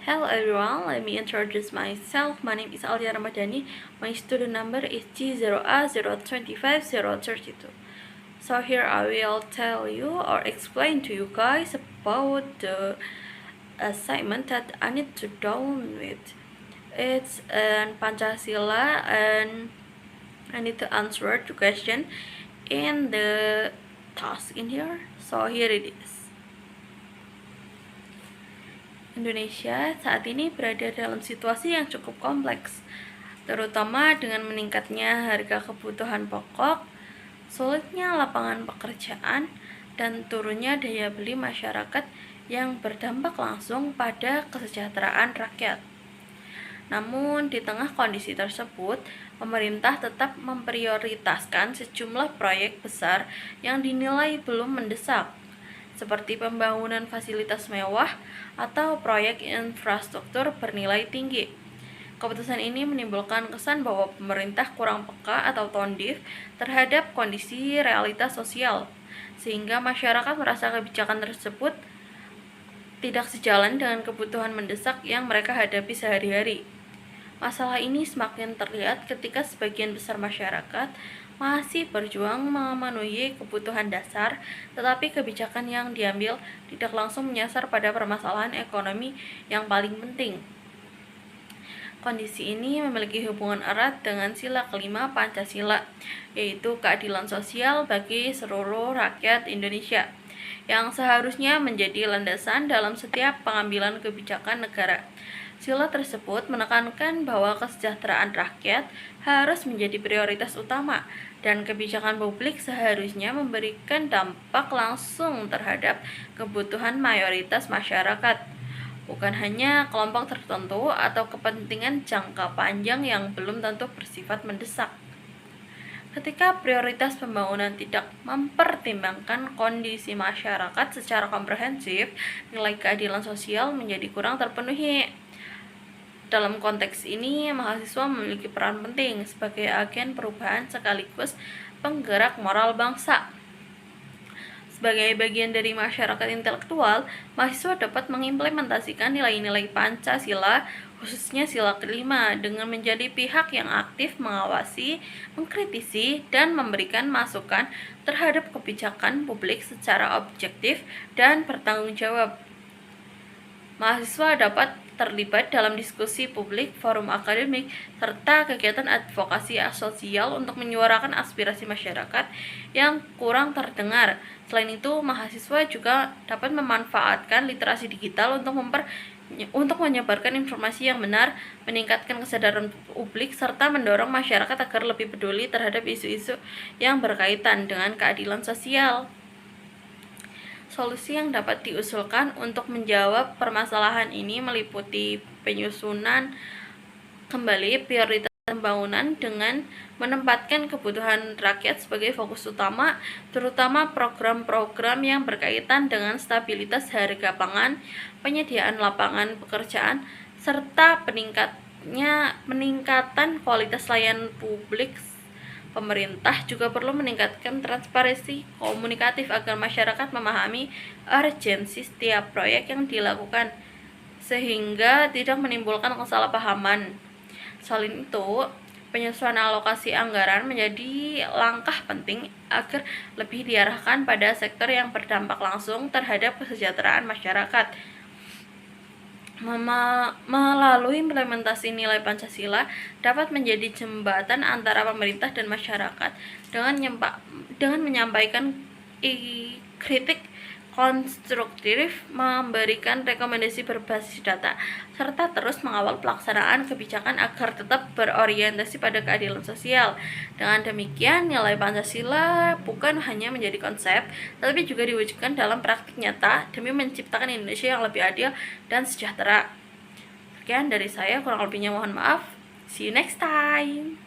Hello everyone, let me introduce myself. My name is Alia Ramadhani. My student number is G0A025032. So here I will tell you or explain to you guys about the assignment that I need to download. It's an Pancasila and I need to answer the question in the task in here. So here it is. Indonesia saat ini berada dalam situasi yang cukup kompleks, terutama dengan meningkatnya harga kebutuhan pokok, sulitnya lapangan pekerjaan, dan turunnya daya beli masyarakat yang berdampak langsung pada kesejahteraan rakyat. Namun, di tengah kondisi tersebut, pemerintah tetap memprioritaskan sejumlah proyek besar yang dinilai belum mendesak, seperti pembangunan fasilitas mewah atau proyek infrastruktur bernilai tinggi. Keputusan ini menimbulkan kesan bahwa pemerintah kurang peka atau tondif terhadap kondisi realitas sosial, sehingga masyarakat merasa kebijakan tersebut tidak sejalan dengan kebutuhan mendesak yang mereka hadapi sehari-hari. Masalah ini semakin terlihat ketika sebagian besar masyarakat masih berjuang memenuhi kebutuhan dasar, tetapi kebijakan yang diambil tidak langsung menyasar pada permasalahan ekonomi yang paling penting. Kondisi ini memiliki hubungan erat dengan sila kelima Pancasila, yaitu keadilan sosial bagi seluruh rakyat Indonesia, yang seharusnya menjadi landasan dalam setiap pengambilan kebijakan negara. Sila tersebut menekankan bahwa kesejahteraan rakyat harus menjadi prioritas utama dan kebijakan publik seharusnya memberikan dampak langsung terhadap kebutuhan mayoritas masyarakat, bukan hanya kelompok tertentu atau kepentingan jangka panjang yang belum tentu bersifat mendesak. Ketika prioritas pembangunan tidak mempertimbangkan kondisi masyarakat secara komprehensif, nilai keadilan sosial menjadi kurang terpenuhi. Dalam konteks ini, mahasiswa memiliki peran penting sebagai agen perubahan sekaligus penggerak moral bangsa. Sebagai bagian dari masyarakat intelektual, mahasiswa dapat mengimplementasikan nilai-nilai Pancasila, khususnya sila kelima, dengan menjadi pihak yang aktif mengawasi, mengkritisi, dan memberikan masukan terhadap kebijakan publik secara objektif dan bertanggung jawab. Mahasiswa dapat terlibat dalam diskusi publik, forum akademik, serta kegiatan advokasi sosial untuk menyuarakan aspirasi masyarakat yang kurang terdengar. Selain itu, mahasiswa juga dapat memanfaatkan literasi digital untuk menyebarkan informasi yang benar, meningkatkan kesadaran publik, serta mendorong masyarakat agar lebih peduli terhadap isu-isu yang berkaitan dengan keadilan sosial. Solusi yang dapat diusulkan untuk menjawab permasalahan ini meliputi penyusunan kembali prioritas pembangunan dengan menempatkan kebutuhan rakyat sebagai fokus utama, terutama program-program yang berkaitan dengan stabilitas harga pangan, penyediaan lapangan pekerjaan, serta peningkatan kualitas layanan publik. Pemerintah juga perlu meningkatkan transparansi komunikatif agar masyarakat memahami urgensi setiap proyek yang dilakukan, sehingga tidak menimbulkan kesalahpahaman. Selain itu, penyesuaian alokasi anggaran menjadi langkah penting agar lebih diarahkan pada sektor yang berdampak langsung terhadap kesejahteraan masyarakat. Melalui implementasi nilai Pancasila dapat menjadi jembatan antara pemerintah dan masyarakat dengan menyampaikan kritik konstruktif, memberikan rekomendasi berbasis data, serta terus mengawal pelaksanaan kebijakan agar tetap berorientasi pada keadilan sosial. Dengan demikian, nilai Pancasila bukan hanya menjadi konsep, tetapi juga diwujudkan dalam praktik nyata demi menciptakan Indonesia yang lebih adil dan sejahtera. Sekian dari saya, kurang lebihnya mohon maaf. See you next time.